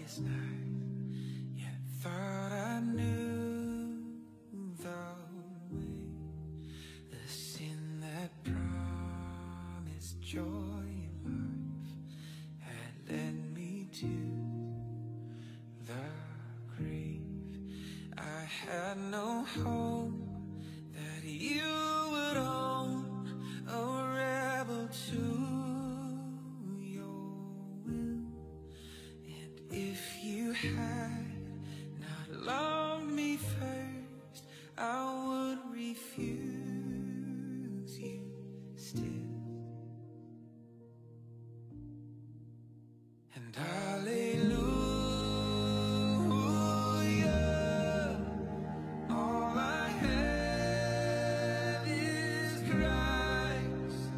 darkest night, yet thought I knew the way. The sin that promised joy in life had led me to the grave. I had no hope that you would own a rebel to your will. And if you had not loved me first, I would refuse you still. And hallelujah, all I have is Christ.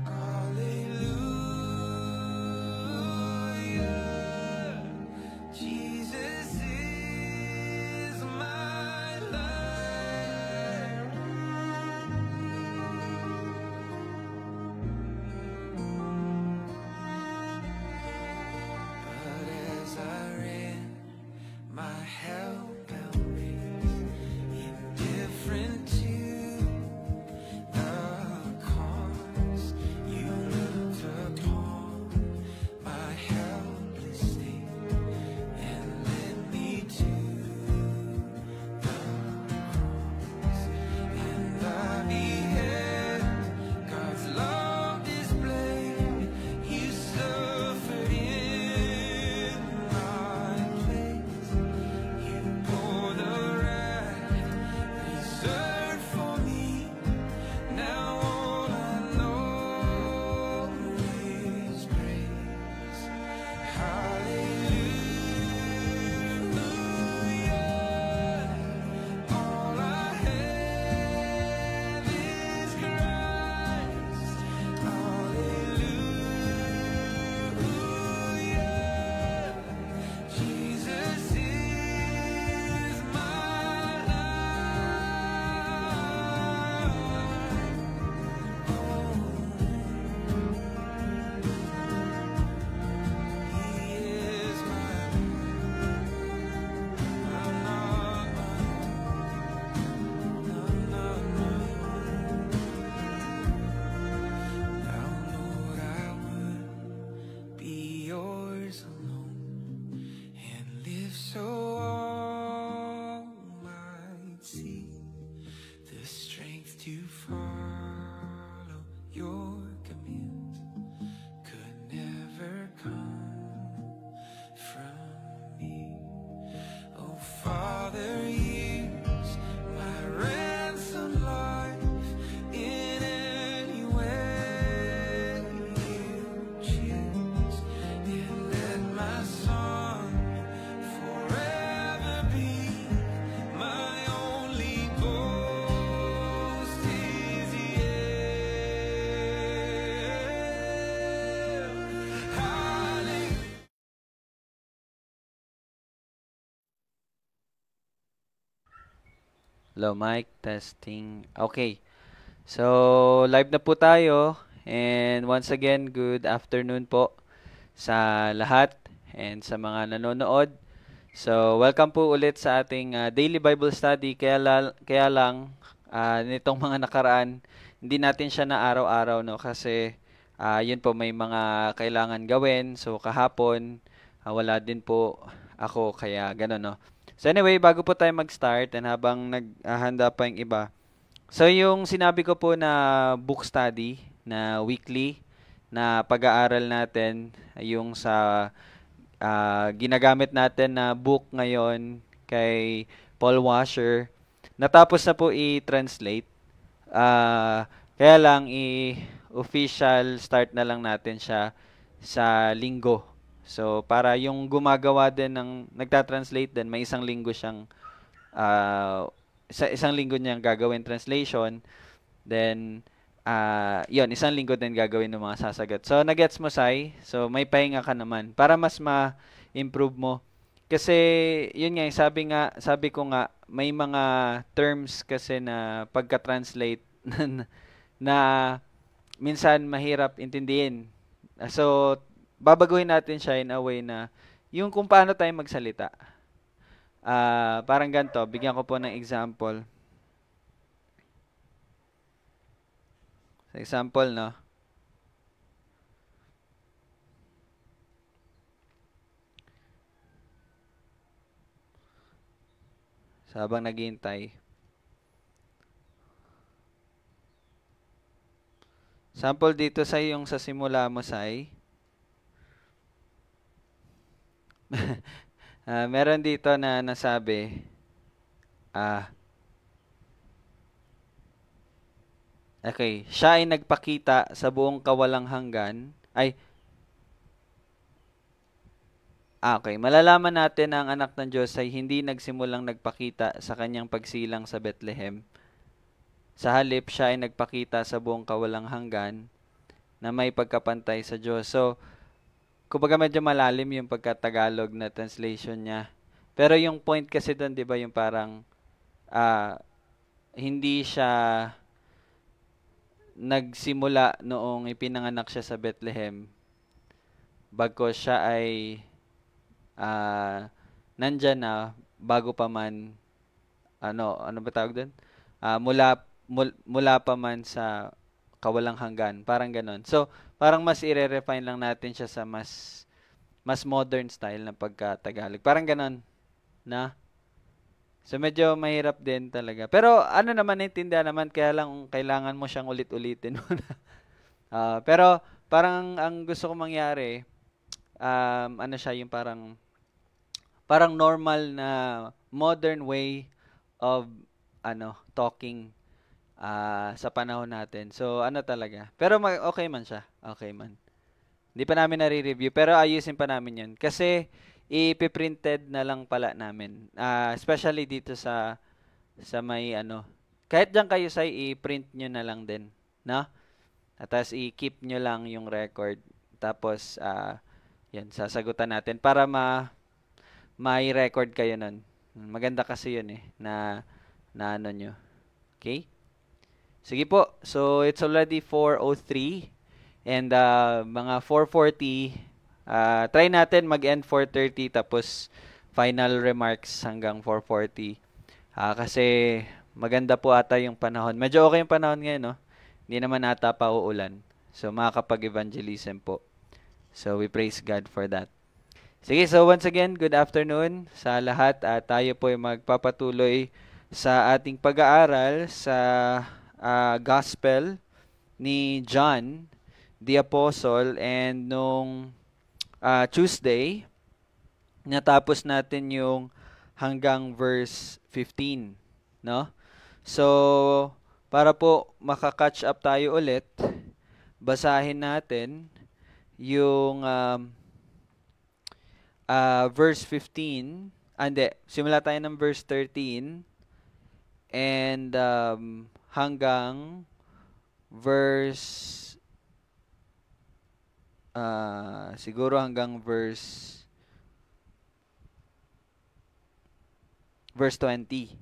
Hallelujah, Jesus is my life. But as I ran my hellbound race, indifferent to the cause, you looked upon my helpless state and led me to the cross. And I beheld God's love displayed. You suffered in my place. You bore the wrath reserved for me. Now all I know is praise. Hallelujah, all I have is Christ. Hallelujah, Jesus is my life. He is my I'm not my own. Now, Lord, I would be yours alone and live so all might see the strength to follow your commands could never come from me. Oh, Father, use my ransom life in any way you choose, and let my song forever be my only boast is you. Hallelujah. Hello, mic testing. Okay. So, live na po tayo. And once again, good afternoon po sa lahat and sa mga nanonood. So, welcome po ulit sa ating daily Bible study. Kaya lang nitong mga nakaraan, hindi natin siya na araw-araw, no? Kasi yun po, may mga kailangan gawin. So, kahapon, wala din po ako. Kaya ganun, no? So, anyway, bago po tayo mag-start and habang naghahanda pa yung iba. So, yung sinabi ko po na book study na weekly na pag-aaral natin, yung sa ginagamit natin na book ngayon kay Paul Washer. Natapos na po i-translate. Kaya lang i-official start na lang natin siya sa linggo. So, para yung gumagawa din ng nagta-translate din, may isang linggo siyang sa isang linggo niyang gagawin translation. Then, yun, isang linggo din gagawin ng mga sasagot. So, nagets mo, Sai? So, may pahinga ka naman para mas ma-improve mo. Kasi, yun nga, sabi ko nga, may mga terms kasi na pagka-translate na minsan mahirap intindihin. So, babaguhin natin siya in a way na yung kung paano tayo magsalita. Parang ganito, bigyan ko po ng example. Example, no? So, habang naghihintay. Sample dito sa yung sa simula mo, Sai. Meron dito na nasabi, okay, siya ay nagpakita sa buong kawalang hanggan. Okay, malalaman natin na ang anak ng Diyos ay hindi nagsimulang nagpakita sa kanyang pagsilang sa Bethlehem. Sa halip, siya ay nagpakita sa buong kawalang hanggan na may pagkapantay sa Diyos. So, kumbaga medyo malalim yung pagka-Tagalog na translation niya. Pero yung point kasi doon, 'di ba, yung parang hindi siya nagsimula noong ipinanganak siya sa Bethlehem. Bagkus siya ay nandyan na bago pa man ano ba tawag doon? Mula pa man sa kawalang hanggan, parang ganon. So, parang mas i-refine lang natin siya sa mas modern style ng pagka-Tagalog. Parang ganon, na? So, medyo mahirap din talaga. Pero, ano naman, naintindihan naman, kaya lang kailangan mo siyang ulit-ulitin muna. Pero, parang ang gusto ko mangyari, ano siya, yung parang normal na modern way of talking sa panahon natin. So, ano talaga. Pero okay man siya. Okay man. Hindi pa namin nare-review, pero ayusin pa namin yun. Kasi, ipiprinted na lang pala namin. Especially dito sa may kahit dyan kayo sa i-print nyo na lang din. No? At tapos i-keep nyo lang yung record. Tapos, yan, sasagutan natin para may record kayo nun. Maganda kasi yun na ano nyo. Okay? Sige po. So, it's already 4:03 and mga 4:40, try natin mag-end 4:30 tapos final remarks hanggang 4:40. Kasi maganda po ata yung panahon. Medyo okay yung panahon ngayon, no? Hindi naman ata pa uulan. So, makakapag-evangelism po. So, we praise God for that. Sige, so once again, good afternoon sa lahat. Tayo po ay magpapatuloy sa ating pag-aaral sa Gospel ni John the Apostle, and nung Tuesday, natapos natin yung hanggang verse 15, no? So, para po maka-catch up tayo ulit, basahin natin yung verse 15. Hindi, simula tayo ng verse 13 and hanggang verse siguro hanggang verse 20.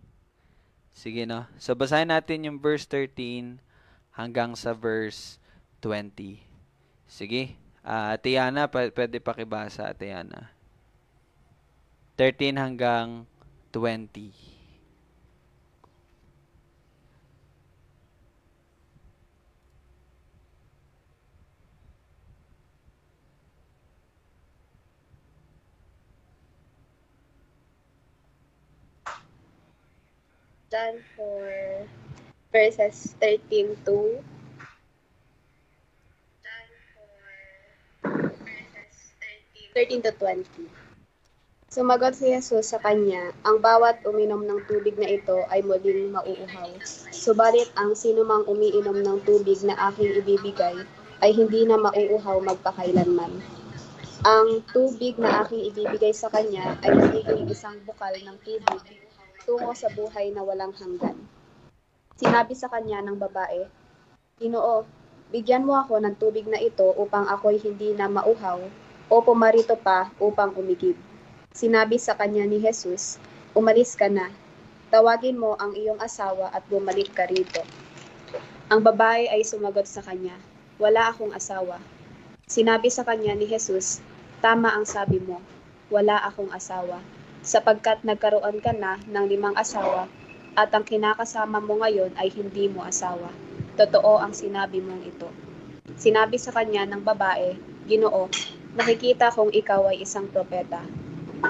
Sige, no? So, basahin natin yung verse 13 hanggang sa verse 20. Sige. Tiana, pwede pakibasa, Tiana. 13 hanggang 20. John 4, verses 13 to 20. Sumagot si Jesus sa kanya, ang bawat uminom ng tubig na ito ay muling mauuhaw. Subalit ang sinumang umiinom ng tubig na aking ibibigay ay hindi na mauuhaw magpakailanman. Ang tubig na aking ibibigay sa kanya ay magiging isang bukal ng tubig tungo sa buhay na walang hanggan. Sinabi sa kanya ng babae, Ginoo, bigyan mo ako ng tubig na ito upang ako'y hindi na mauhaw o pumarito pa upang umigib. Sinabi sa kanya ni Jesus, umalis ka na. Tawagin mo ang iyong asawa at bumalik ka rito. Ang babae ay sumagot sa kanya, wala akong asawa. Sinabi sa kanya ni Jesus, tama ang sabi mo. wala akong asawa. Sapagkat nagkaroon ka na ng 5 asawa, at ang kinakasama mo ngayon ay hindi mo asawa. Totoo ang sinabi mong ito. Sinabi sa kanya ng babae, Ginoo, nakikita kong ikaw ay isang propeta.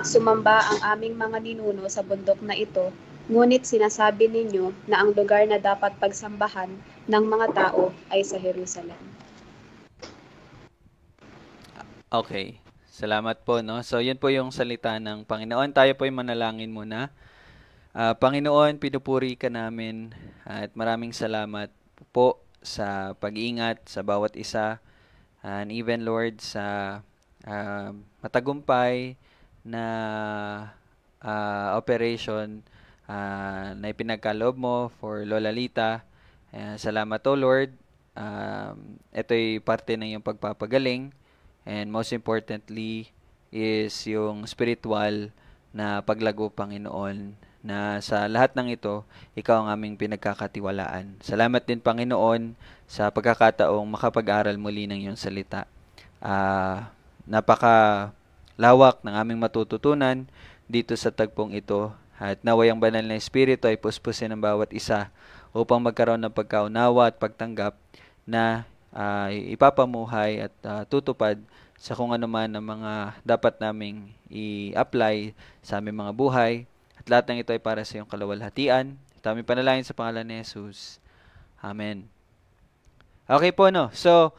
Sumamba ang aming mga ninuno sa bundok na ito, ngunit sinasabi ninyo na ang lugar na dapat pagsambahan ng mga tao ay sa Jerusalem. Okay. Salamat po, no? So, yun po yung salita ng Panginoon. Tayo po yung manalangin muna. Panginoon, pinupuri ka namin at maraming salamat po sa pag-iingat sa bawat isa. And even, Lord, sa matagumpay na operation na ipinagkaloob mo for Lola Lita. Salamat o Lord. Ito'y parte ng iyong pagpapagaling. And most importantly is yung spiritual na paglago, Panginoon, na sa lahat ng ito, ikaw ang aming pinagkakatiwalaan. Salamat din, Panginoon, sa pagkakataong makapag-aral muli ng iyong salita. Napaka-lawak ng aming matututunan dito sa tagpong ito, at naway ang banal na Espiritu ay puspusin ng bawat isa upang magkaroon ng pagkaunawa at pagtanggap na ipapamuhay at tutupad sa kung ano man ang mga dapat naming i-apply sa aming mga buhay. At lahat ng ito ay para sa iyong kalawalhatian. Ito aming panalangin sa pangalan ni Jesus. Amen. Okay po, no? So,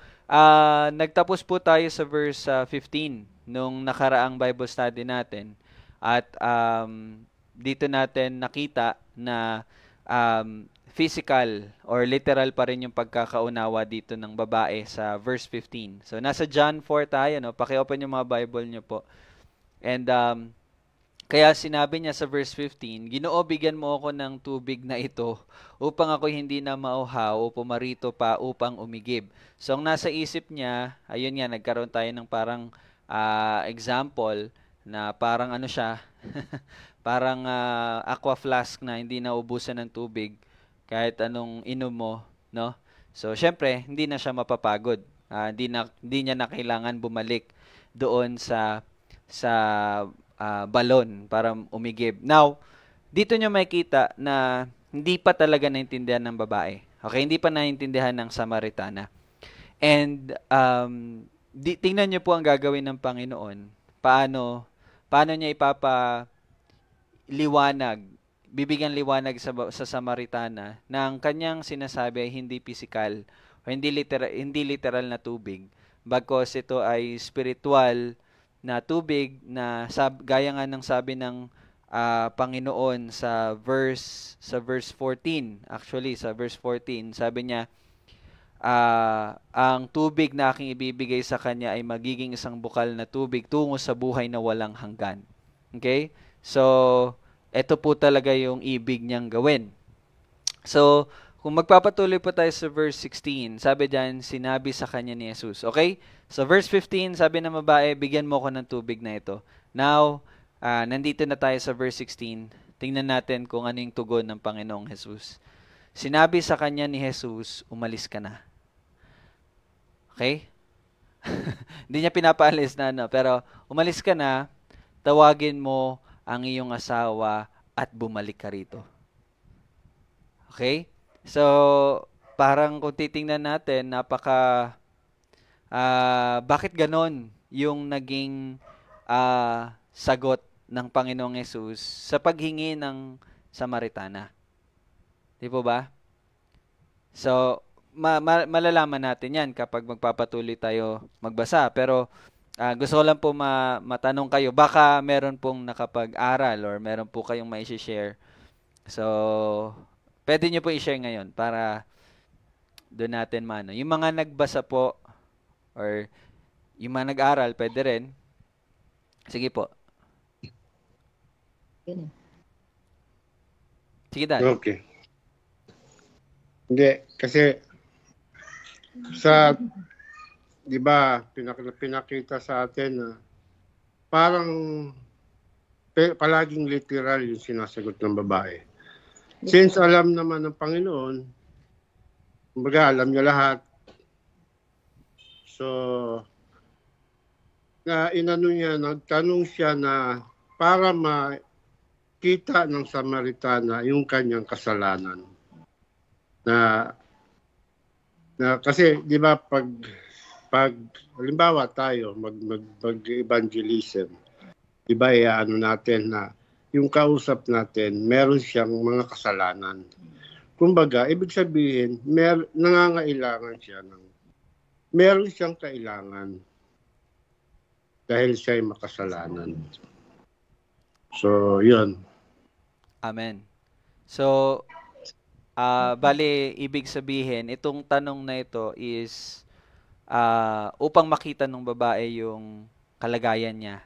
nagtapos po tayo sa verse 15 nung nakaraang Bible study natin. At dito natin nakita na physical or literal pa rin yung pagkakaunawa dito ng babae sa verse 15. So, nasa John 4 tayo, no? Paki-open yung mga Bible nyo po. And kaya sinabi niya sa verse 15, Ginoo, bigyan mo ako ng tubig na ito upang ako hindi na mauhaw o pumarito pa upang umigib. So, ang nasa isip niya, ayun nga, nagkaroon tayo ng parang example na parang ano siya, parang aqua flask na hindi naubusan ng tubig kahit anong inom mo, no? So, syempre, hindi na siya mapapagod. Hindi niya na kailangan bumalik doon sa balon para umigib. Now, dito nyo makikita na hindi pa talaga naintindihan ng babae. Okay, hindi pa naintindihan ng Samaritana. And tingnan nyo po ang gagawin ng Panginoon. Paano niya bibigyan liwanag sa Samaritana na ang kanyang sinasabi ay hindi physical o hindi literal na tubig, bagkus ito ay spiritual na tubig na gaya nga ng sabi ng Panginoon sa verse 14. Actually, sa verse 14, sabi niya, ang tubig na aking ibibigay sa kanya ay magiging isang bukal na tubig tungo sa buhay na walang hanggan. Okay? So, ito po talaga yung ibig niyang gawin. So, kung magpapatuloy po tayo sa verse 16, sabi diyan, sinabi sa kanya ni Jesus. Okay? So, verse 15, sabi ng babae, bigyan mo ko ng tubig na ito. Now, nandito na tayo sa verse 16. Tingnan natin kung ano yung tugon ng Panginoong Jesus. Sinabi sa kanya ni Jesus, umalis ka na. Okay? Hindi niya pinapaalis na, no? Pero, umalis ka na, tawagin mo ang iyong asawa at bumalik ka rito. Okay? So, parang kung titingnan natin, bakit ganon yung naging sagot ng Panginoong Yesus sa paghingi ng Samaritana? Di po ba? So, malalaman natin yan kapag magpapatuloy tayo magbasa. Pero, gusto ko lang po matanong kayo, baka meron pong nakapag-aral or meron po kayong ma-share. So, pwede nyo po i-share ngayon para doon natin mano. Yung mga nagbasa po or yung mga nag-aral, pwede rin. Sige po. Sige, Dan. Okay. Hindi, kasi sa, di ba, pinakita sa atin na parang palaging literal yung sinasagot ng babae. Since alam naman ng Panginoon, kumbaga alam niya lahat. So, na inano niya, nagtanong siya na para makita ng Samaritana yung kanyang kasalanan. Na kasi 'di ba pag halimbawa tayo mag-evangelism, 'di ba ano natin na yung kausap natin meron siyang mga kasalanan. Kumbaga, ibig sabihin, nangangailangan siya meron siyang kailangan dahil siya ay makasalanan. So, yun. Amen. So, bali, ibig sabihin, itong tanong na ito is upang makita ng babae yung kalagayan niya,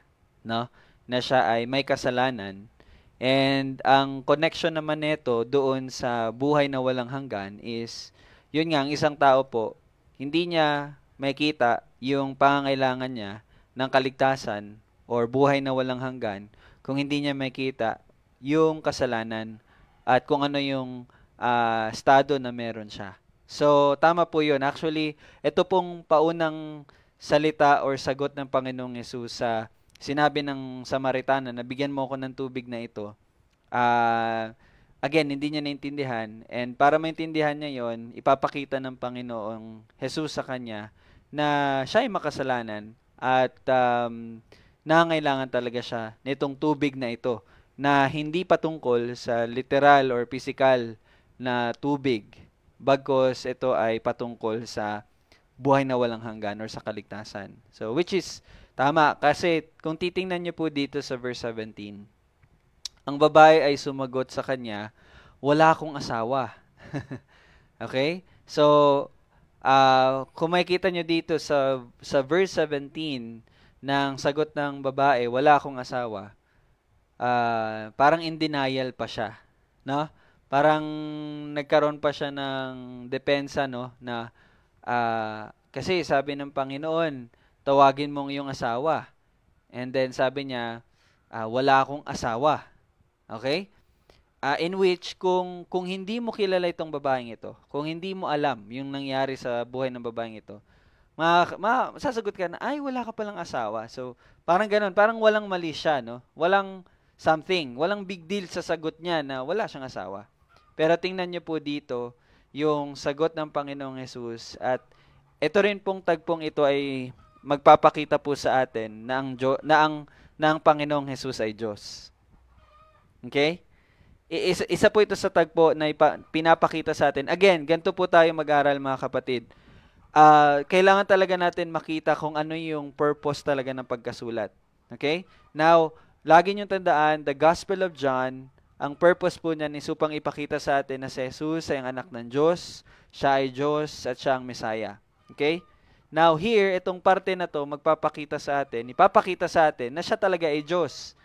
no? Na siya ay may kasalanan. And ang connection naman nito doon sa buhay na walang hanggan is, yun nga, ang isang tao po, hindi niya makita yung pangangailangan niya ng kaligtasan or buhay na walang hanggan kung hindi niya makita yung kasalanan at kung ano yung estado na meron siya. So, tama po yun. Actually, ito pong paunang salita or sagot ng Panginoong Yesus sa sinabi ng Samaritana na bigyan mo ako ng tubig na ito. Again, hindi niya naintindihan. And para maintindihan niya yon, ipapakita ng Panginoong Jesus sa kanya na siya ay makasalanan at nangangailangan talaga siya nitong tubig na ito na hindi patungkol sa literal or physical na tubig, bagkus ito ay patungkol sa buhay na walang hanggan or sa kaligtasan. So, which is tama, kasi kung titingnan niyo po dito sa verse 17, ang babae ay sumagot sa kanya, wala akong asawa. Okay? So, kung makikita niyo dito sa verse 17 ng sagot ng babae, wala akong asawa, parang in denial pa siya, no? Parang nagkaroon pa siya ng depensa, no, na kasi sabi ng Panginoon, tawagin mong iyong asawa. And then sabi niya, wala akong asawa. Okay? In which, kung hindi mo kilala itong babaeng ito, kung hindi mo alam yung nangyari sa buhay ng babaeng ito, sasagot ka na, ay, wala ka palang asawa. So, parang ganun, parang walang mali siya, no? Walang something, walang big deal sa sagot niya na wala siyang asawa. Pero tingnan niyo po dito, yung sagot ng Panginoong Jesus, at ito rin pong tagpong ito ay magpapakita po sa atin na ang Panginoong Jesus ay Diyos. Okay? Isa po ito sa tagpo na pinapakita sa atin. Again, ganito po tayo mag-aral, mga kapatid. Kailangan talaga natin makita kung ano yung purpose talaga ng pagkasulat. Okay? Now, lagi niyong tandaan, the Gospel of John, ang purpose po niyan is upang ipakita sa atin na si Jesus ay ang anak ng Diyos, siya ay Diyos, at siya ang Messiah. Okay? Now here, itong parte na to ipapakita sa atin na siya talaga ay Diyos.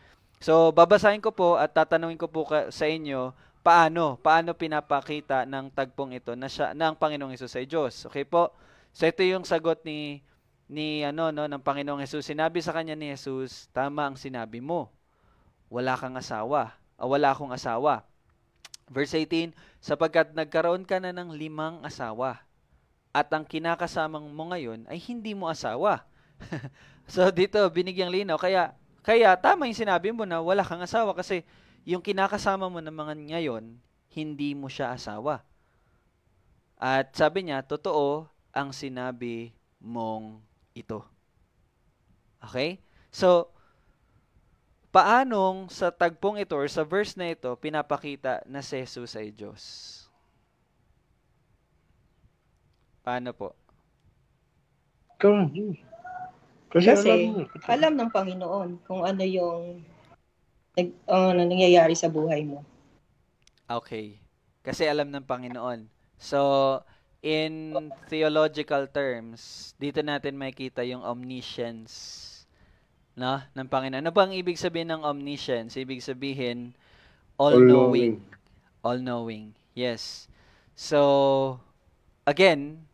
So, babasahin ko po at tatanungin ko po sa inyo, paano pinapakita ng tagpong ito na ang Panginoong Hesus ay Diyos. Okay po? So, ito yung sagot ng Panginoong Hesus. Sinabi sa kanya ni Jesus, tama ang sinabi mo. Wala kang asawa. Wala akong asawa. Verse 18, sapagkat nagkaroon ka na ng 5 asawa, at ang kinakasamang mo ngayon ay hindi mo asawa. So dito, binigyang linaw. Kaya tama yung sinabi mo na wala kang asawa kasi yung kinakasama mo ng mga ngayon, hindi mo siya asawa. At sabi niya, totoo ang sinabi mong ito. Okay? So, paanong sa tagpong ito or sa verse na ito pinapakita na si Jesus ay Diyos? Paano po? Kasi alam ng Panginoon kung ano yung nangyayari sa buhay mo. Okay. Kasi alam ng Panginoon. So, in theological terms, dito natin makikita yung omniscience, no, ng Panginoon. Ano bang ibig sabihin ng omniscience? Ibig sabihin all-knowing. All-knowing. Yes. So, again,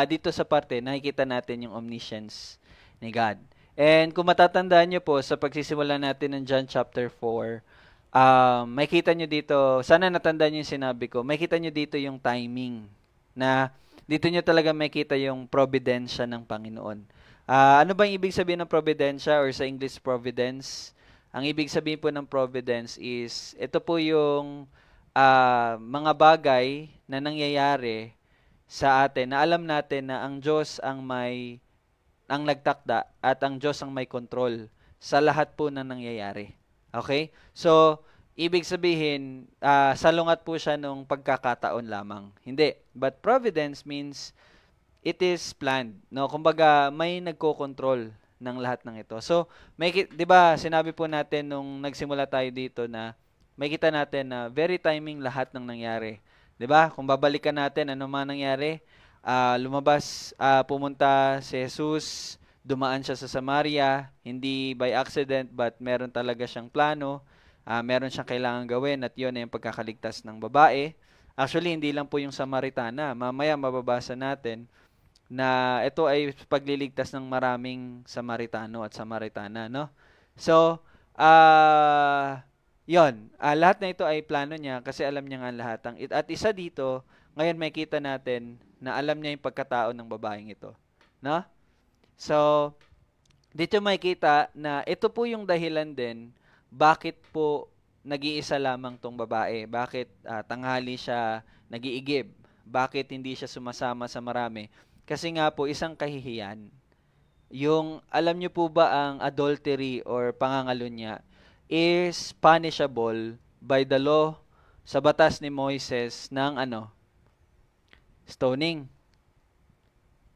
dito sa parte, nakikita natin yung omniscience ni God. And kung matatandaan nyo po, sa pagsisimula natin ng John chapter 4, makikita nyo dito, sana natandaan nyo yung sinabi ko, makikita nyo dito yung timing, na dito nyo talaga makikita yung providensya ng Panginoon. Ano ba yung ibig sabihin ng providensya or sa English providence? Ang ibig sabihin po ng providence is, ito po yung mga bagay na nangyayari sa atin na alam natin na ang Diyos ang nagtakda at ang Diyos ang may control sa lahat po na nangyayari. Okay? So, ibig sabihin, salungat po siya nung pagkakataon lamang. Hindi. But providence means it is planned. No? Kumbaga, may nagko-control ng lahat ng ito. So, 'di ba, sinabi po natin nung nagsimula tayo dito na may kita natin na very timing lahat ng nangyari. 'Di ba? Kung babalikan natin ano man nangyari, pumunta si Jesus, dumaan siya sa Samaria, hindi by accident but meron talaga siyang plano, meron siyang kailangan gawin at yun ay yung pagkakaligtas ng babae. Actually, hindi lang po yung Samaritana. Mamaya mababasa natin na ito ay pagliligtas ng maraming Samaritano at Samaritana, no? So, yun. Lahat na ito ay plano niya kasi alam niya nga lahat. At isa dito, ngayon may kita natin na alam niya yung pagkatao ng babaeng ito. No? So, dito may kita na ito po yung dahilan din bakit po nag-iisa lamang tong babae. Bakit tanghali siya nag-iigib. Bakit hindi siya sumasama sa marami. Kasi nga po, isang kahihiyan. Yung, alam niyo po ba ang adultery or pangangalunya is punishable by the law sa batas ni Moises ng stoning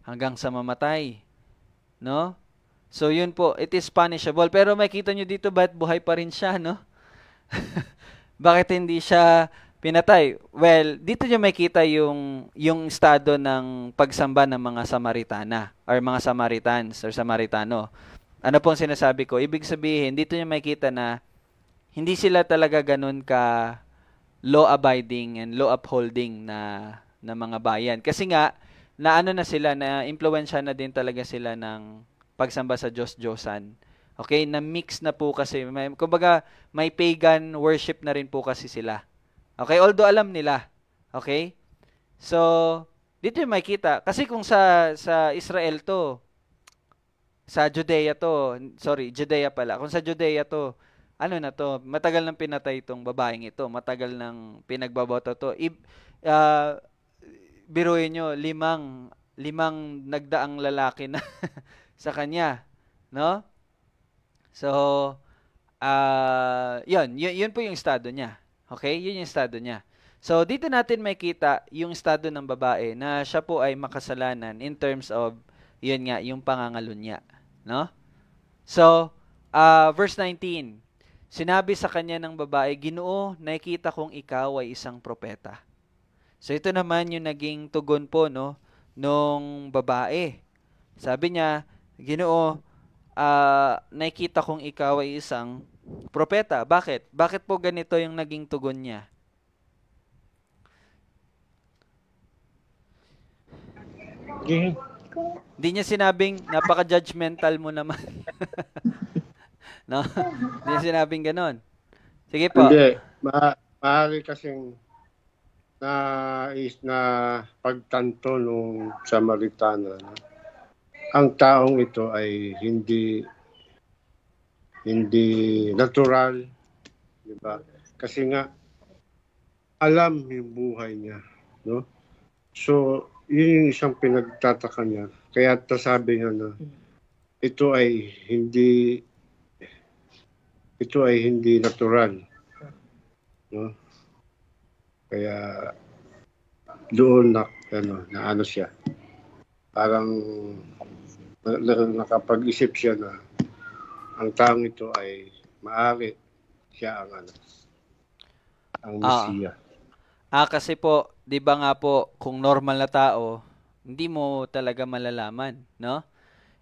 hanggang sa mamatay, no? So yun po, it is punishable. Pero makita nyo dito, ba't buhay pa rin siya, no? Bakit hindi siya pinatay? Well, dito nyo makita yung estado ng pagsamba ng mga Samaritana or mga Samaritans or Samaritano. Ano pong sinasabi ko? Ibig sabihin, dito nyo makita na hindi sila talaga ganun ka law-abiding and law-upholding na mga bayan. Kasi nga, na sila, na impluwensya na din talaga sila ng pagsamba sa Diyos-Diyosan. Okay? Na-mix na po kasi. Kumbaga, may pagan worship na rin po kasi sila. Okay? Although alam nila. Okay? So, dito yung makita. Kasi kung sa Israel to, sa Judea to, Judea pala. Kung sa Judea to, matagal nang pinatay itong babaeng ito. Matagal nang pinagbaboto to. Biruin nyo, limang nagdaang lalaki na sa kanya. No? So, yun po yung estado niya. Okay? Yun yung estado niya. So, dito natin makita yung estado ng babae na siya po ay makasalanan in terms of, yun nga, yung pangangalunya. No? So, verse 19. Sinabi sa kanya ng babae, Ginoo, nakikita kong ikaw ay isang propeta. So, ito naman yung naging tugon po, no, nung babae. Sabi niya, Ginoo, nakikita kong ikaw ay isang propeta. Bakit? Bakit po ganito yung naging tugon niya? Hindi niya sinabing, napaka-judgmental mo naman. No? Hindi niya sinabing ganon. Sige po. Hindi. Maaari kasing na pagtanto nung Samaritana. No? Ang taong ito ay hindi natural, di ba? Kasi nga alam yung buhay niya, no? So, yun yung isang pinagtataka niya. Kaya sabi niya na ito ay hindi natural, no? Kaya doon na siya. Parang nakapag-isip siya na ang taong ito ay maaari siya ang Mesiya. Kasi po, 'di ba nga po, kung normal na tao, hindi mo talaga malalaman, no?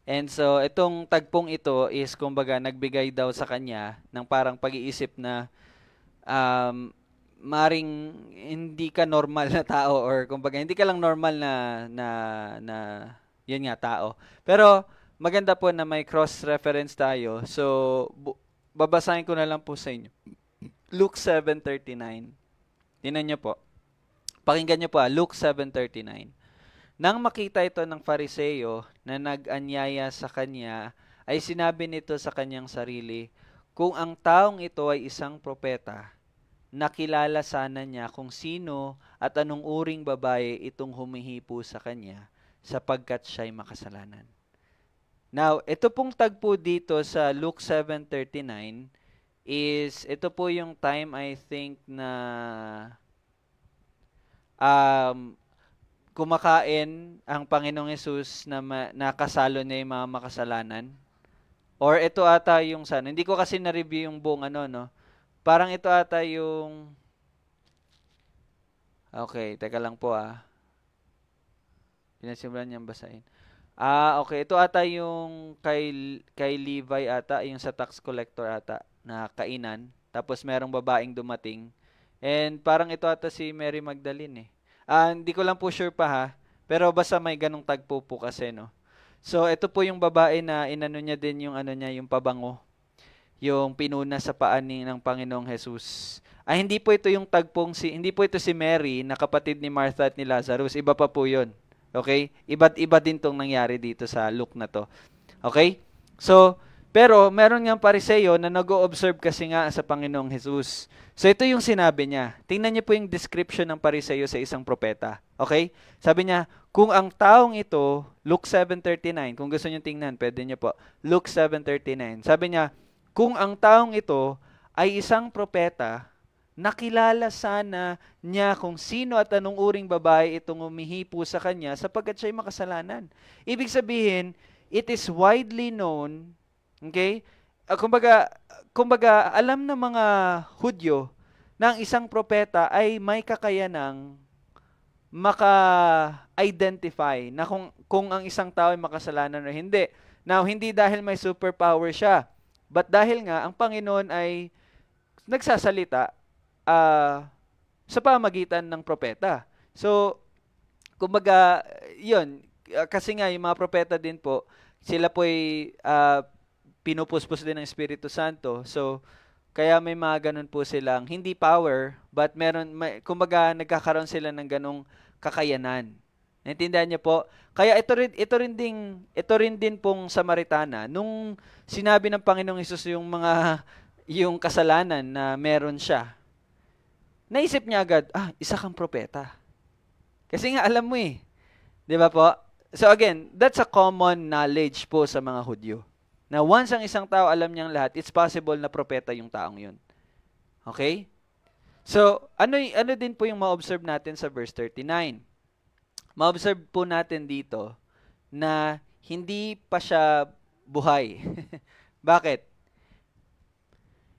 And so, itong tagpong ito is kumbaga nagbigay daw sa kanya ng parang pag-iisip na maring hindi ka normal na tao or kumbaga hindi ka lang normal na yun nga tao. Pero maganda po na may cross-reference tayo. So, babasahin ko na lang po sa inyo. Luke 7:39. Tingnan niyo po. Pakinggan niyo po, Luke 7:39. Nang makita ito ng Fariseo na nag-anyaya sa kanya, ay sinabi nito sa kanyang sarili, kung ang taong ito ay isang propeta, nakilala sana niya kung sino at anong uring babae itong humihipo sa kanya sapagkat siya'y makasalanan. Now, ito pong tagpo dito sa Luke 7:39 is, ito po yung time I think na kumakain ang Panginoong Hesus na nakasalo niya yung mga makasalanan. Or ito ata yung sana. Hindi ko kasi na-review yung buong ano, no? Parang ito ata yung... Okay, teka lang po Pinasimulan niyang basahin. Okay. Ito ata yung kay Levi ata, yung sa tax collector ata, na kainan. Tapos merong babaeng dumating. And parang ito ata si Mary Magdalene eh. Hindi ko lang po sure pa pero basta may ganong tagpo po kasi, no. So ito po yung babae na inano niya din yung ano niya, yung pabango. Yung pinuna sa paan ng Panginoong Hesus. Hindi po ito yung hindi po ito si Mary na kapatid ni Martha at ni Lazarus. Iba pa po 'yon. Okay? Iba din tong nangyari dito sa Luke na to. Okay? So, pero meron ngang Pariseo na nag-o-observe kasi nga sa Panginoong Hesus. So ito yung sinabi niya. Tingnan niyo po yung description ng Pariseo sa isang propeta. Okay? Sabi niya, kung ang taong ito, Luke 7:39, kung gusto niyo tingnan, pwede niyo po. Luke 7:39. Sabi niya, kung ang taong ito ay isang propeta, nakilala sana niya kung sino at anong uring babae itong humihipo sa kanya sapagkat siya'y makasalanan. Ibig sabihin, it is widely known, okay? Kumbaga, alam ng mga Hudyo na ang isang propeta ay may kakayanang maka-identify na kung ang isang tao ay makasalanan o hindi. Now, hindi dahil may superpower siya, but dahil nga ang Panginoon ay nagsasalita sa pamagitan ng propeta. So, kumbaga, yun, kasi nga yung mga propeta din po, sila po ay pinupuspos din ng Espiritu Santo. So, kaya may mga ganun po silang, hindi power, but kumbaga nagkakaroon sila ng ganung kakayanan. Naintindihan niyo po? Kaya ito rin din pong Samaritana, nung sinabi ng Panginoong Hesus yung kasalanan na meron siya, naisip niya agad, isa kang propeta. Kasi nga alam mo eh. Di ba po? So again, that's a common knowledge po sa mga Hudyo. Na once ang isang tao alam niyang lahat, it's possible na propeta yung taong yun. Okay? So, ano din po yung ma-observe natin sa verse 39? Ma-observe po natin dito na hindi pa siya buhay. Bakit?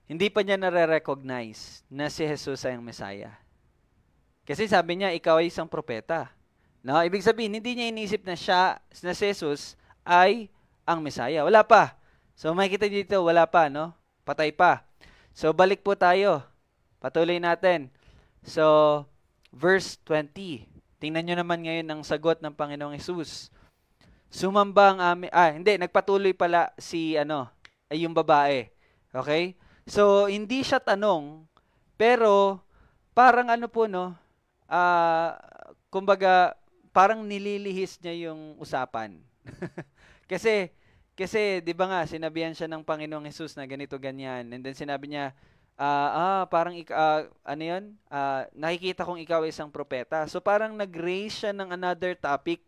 Hindi pa niya nare-recognize na si Jesus ay ang Messiah. Kasi sabi niya, ikaw ay isang propeta. No? Ibig sabihin, hindi niya inisip na si Jesus ay ang Messiah. Wala pa. So, makikita dito, wala pa, no? Patay pa. So, balik po tayo. Patuloy natin. So, verse 20. Tingnan nyo naman ngayon ang sagot ng Panginoong Hesus. Sumamba ang amin... nagpatuloy pala yung babae. Okay? So, hindi siya tanong, pero parang kumbaga, parang nililihis niya yung usapan. Kasi, di ba nga, sinabihan siya ng Panginoong Hesus na ganito, ganyan. And then sinabi niya, nakikita kong ikaw ay isang propeta. So parang nag-raise siya ng another topic.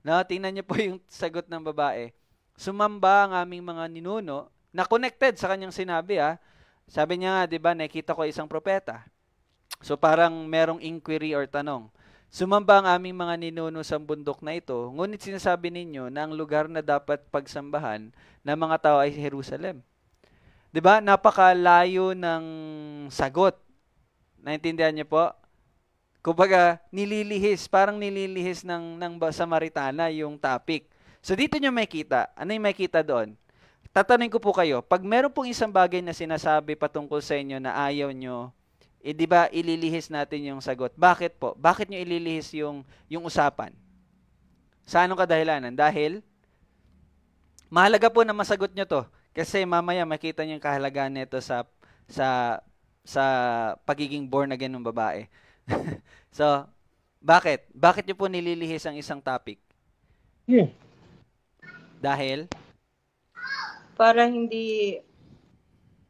No, tingnan niyo po yung sagot ng babae. Sumamba ang aming mga ninuno, na connected sa kanyang sinabi. Sabi niya nga, di ba, nakikita ko isang propeta. So parang merong inquiry or tanong. Sumamba ang aming mga ninuno sa bundok na ito, ngunit sinasabi ninyo na ang lugar na dapat pagsambahan ng mga tao ay Jerusalem. 'Di ba? Napakalayo ng sagot. Naintindihan niyo po? Kumbaga, parang nililihis ng Samaritana yung topic. So dito niyo makita. Ano yung makita doon? Tatanungin ko po kayo, pag meron pong isang bagay na sinasabi patungkol sa inyo na ayaw nyo, di ba ililihis natin yung sagot? Bakit po? Bakit nyo ililihis yung usapan? Sa anong kadahilanan? Dahil mahalaga po na masagot nyo to. Kasi mamaya makita niyo yung kahalagaan nito sa pagiging born again ng babae. So, Bakit? Bakit niyo po nililihis ang isang topic? Yeah. Dahil? Para hindi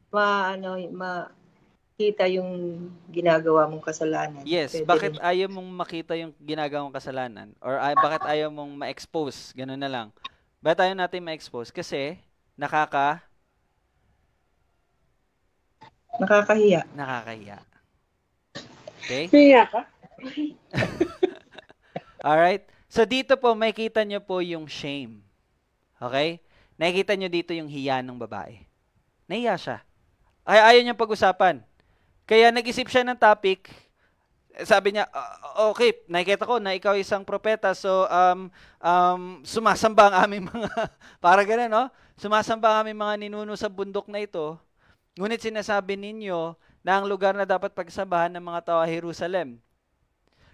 makita yung ginagawa mong kasalanan. Yes, Pwede bakit rin. ayaw mong makita yung ginagawang kasalanan? Or bakit ayaw mong ma-expose? Ganun na lang. Bakit ayaw natin ma-expose? Kasi nakakahiya. Nakakahiya. Okay? Kaya ka? Alright? So dito po, makikita nyo po yung shame. Okay? Nakikita nyo dito yung hiya ng babae. Nahiya siya. Ayaw niyang pag-usapan. Kaya nag-isip siya ng topic. Sabi niya, okay, nakikita ko na ikaw isang propeta, so sumasamba ang aming mga, para gano'n, no? Sumasamba ang aming mga ninuno sa bundok na ito. Ngunit sinasabi ninyo na ang lugar na dapat pagsambahan ng mga tao ay Jerusalem.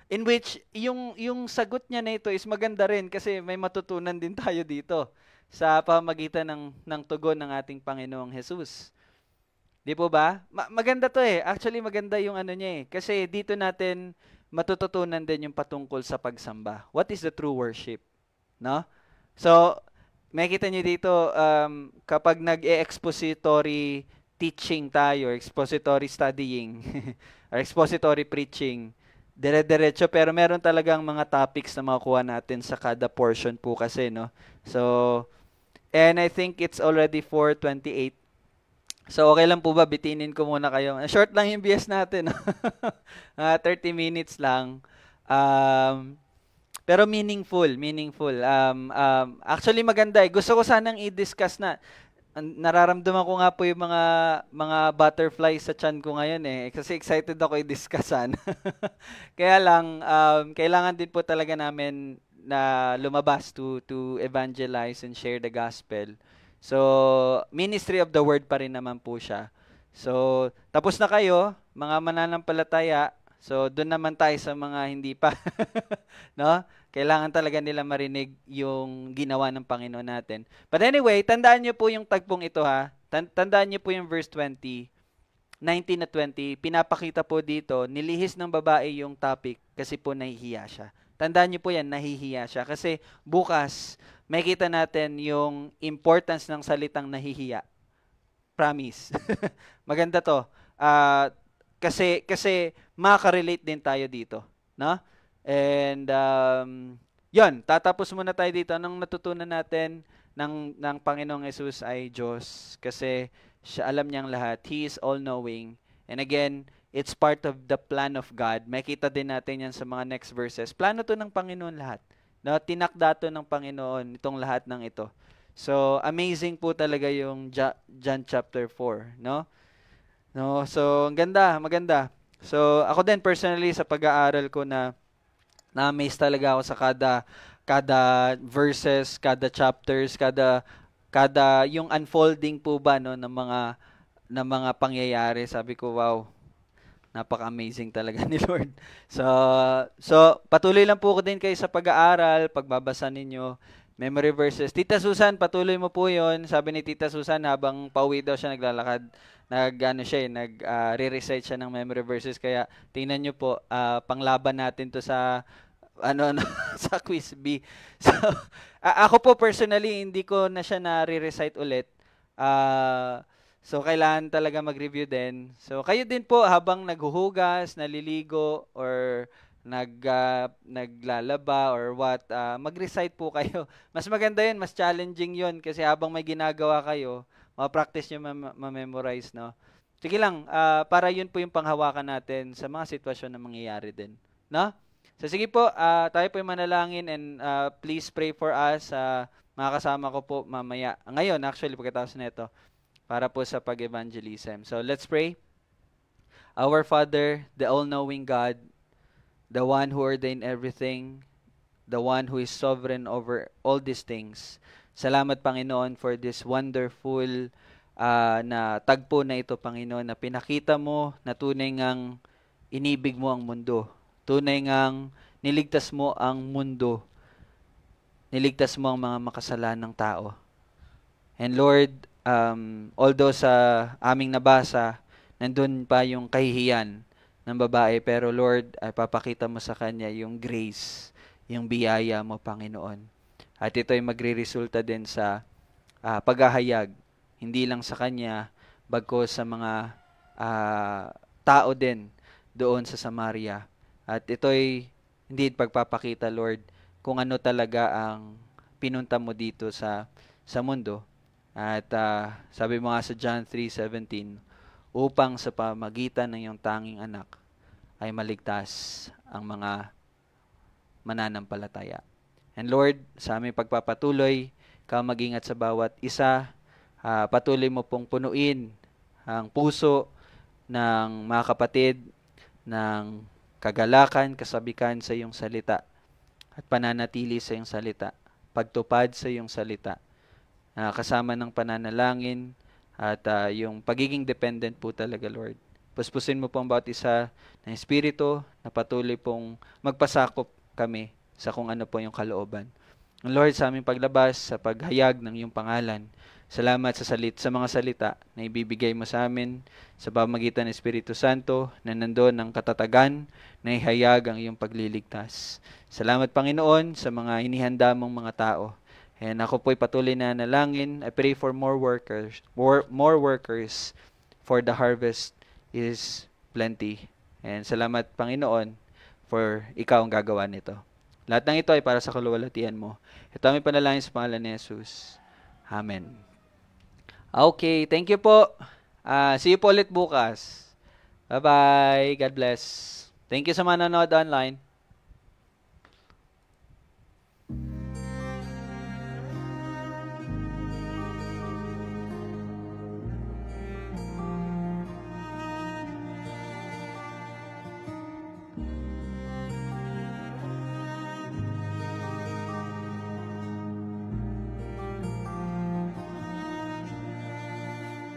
In which, yung sagot niya na ito is maganda rin kasi may matutunan din tayo dito sa pamamagitan ng tugon ng ating Panginoong Jesus. Di po ba? Maganda to eh. Actually, maganda yung ano niya eh. Kasi dito natin matututunan din yung patungkol sa pagsamba. What is the true worship? No? So, makikita niyo dito, kapag nag-expository teaching tayo, expository studying, or expository preaching, dire-diretso, pero meron talagang mga topics na makukuha natin sa kada portion po kasi, no? So, and I think it's already 4:28. So, okay lang po ba? Bitinin ko muna kayo. Short lang yung BS natin. 30 minutes lang. Pero meaningful. Actually, maganda eh. Gusto ko sanang i-discuss na. Nararamdaman ko nga po yung mga butterflies sa tiyan ko ngayon eh. Kasi excited ako i-discussan. Kaya lang, kailangan din po talaga namin na lumabas to evangelize and share the gospel. So, ministry of the word pa rin naman po siya. So, tapos na kayo, mga mananampalataya. So, doon naman tayo sa mga hindi pa. No? Kailangan talaga nila marinig yung ginawa ng Panginoon natin. But anyway, tandaan niyo po yung tagpong ito ha. Tandaan niyo po yung verse 20, 19 at 20. Pinapakita po dito, nilihis ng babae yung topic kasi po nahihiya siya. Tandaan niyo po yan, nahihiya siya. Kasi bukas, makikita natin yung importance ng salitang nahihiya. Promise. Maganda to. Kasi maka-relate din tayo dito. No? And yun, tatapos muna tayo dito. Anong natutunan natin ng Panginoong Jesus ay Diyos kasi siya alam niyang lahat. He is all-knowing. And again, it's part of the plan of God. Makita din natin yan sa mga next verses. Plano to ng Panginoon lahat. No, tinakda to ng Panginoon itong lahat ng ito. So, amazing po talaga yung John chapter 4, no? No, so maganda. So, ako din personally sa pag-aaral ko na-amaze talaga ako sa kada verses, kada chapters, kada yung unfolding po ba no ng mga pangyayari. Sabi ko, wow. Napaka-amazing talaga ni Lord. So patuloy lang po ko din kayo sa pag-aaral, pagbabasa ninyo, memory verses. Tita Susan, patuloy mo po 'yon. Sabi ni Tita Susan habang pauwi daw siya naglalakad, re-recite siya ng memory verses kaya tingnan niyo po panglaban natin 'to sa sa quiz B. So ako po personally hindi ko na siya na-re-recite ulit. So, kailangan talaga mag-review din. So, kayo din po habang naghuhugas, naliligo, or naglalaba, or what, mag-recite po kayo. Mas maganda yun, mas challenging yun, kasi habang may ginagawa kayo, ma-practice nyo ma-memorize, no? Sige lang, para yun po yung panghawakan natin sa mga sitwasyon na mangyayari din. No? So, sige po, tayo po yung manalangin, and please pray for us. Mga kasama ko po mamaya. Ngayon, actually, pagkatapos na ito, para po sa pag-evangelism. So, let's pray. Our Father, the all-knowing God, the one who ordained everything, the one who is sovereign over all these things. Salamat, Panginoon, for this wonderful na tagpo na ito, Panginoon, na pinakita mo na tunay ngang inibig mo ang mundo. Tunay ngang niligtas mo ang mundo. Niligtas mo ang mga makasalanang tao. And Lord, although sa aming nabasa, nandun pa yung kahihiyan ng babae, pero Lord, ay papakita mo sa kanya yung grace, yung biyaya mo, Panginoon. At ito ay magre-resulta din sa paghahayag, hindi lang sa kanya, bagko sa mga tao din doon sa Samaria. At ito'y hindi pagpapakita, Lord, kung ano talaga ang pinunta mo dito sa mundo. At sabi mo nga sa John 3:17, upang sa pamagitan ng iyong tanging anak ay maligtas ang mga mananampalataya. And Lord, sa aming pagpapatuloy, Ikaw mag-ingat sa bawat isa. Patuloy mo pong punuin ang puso ng mga kapatid ng kagalakan, kasabikan sa iyong salita at pananatili sa iyong salita, pagtupad sa iyong salita, kasama ng pananalangin at yung pagiging dependent po talaga, Lord. Puspusin mo po ang bawat isa ng Espiritu na patuloy pong magpasakop kami sa kung ano po yung kalooban. Lord, sa aming paglabas, sa paghayag ng iyong pangalan, salamat sa mga salita na ibibigay mo sa amin sa pamamagitan ng Espiritu Santo na nandoon ang katatagan na ihayag ang iyong pagliligtas. Salamat, Panginoon, sa mga inihanda mong mga tao. And ako po'y patuloy na nalangin. I pray for more workers, for the harvest is plenty. And salamat, Panginoon, for ikaw ang gagawa nito. Lahat ng ito ay para sa kaluwalhatian mo. Ito aming panalangin sa pangalan ni Jesus. Amen. Okay, thank you po. See you po ulit bukas. Bye-bye. God bless. Thank you sa mga nanonood online.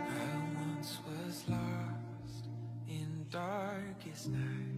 I once was lost in darkest night.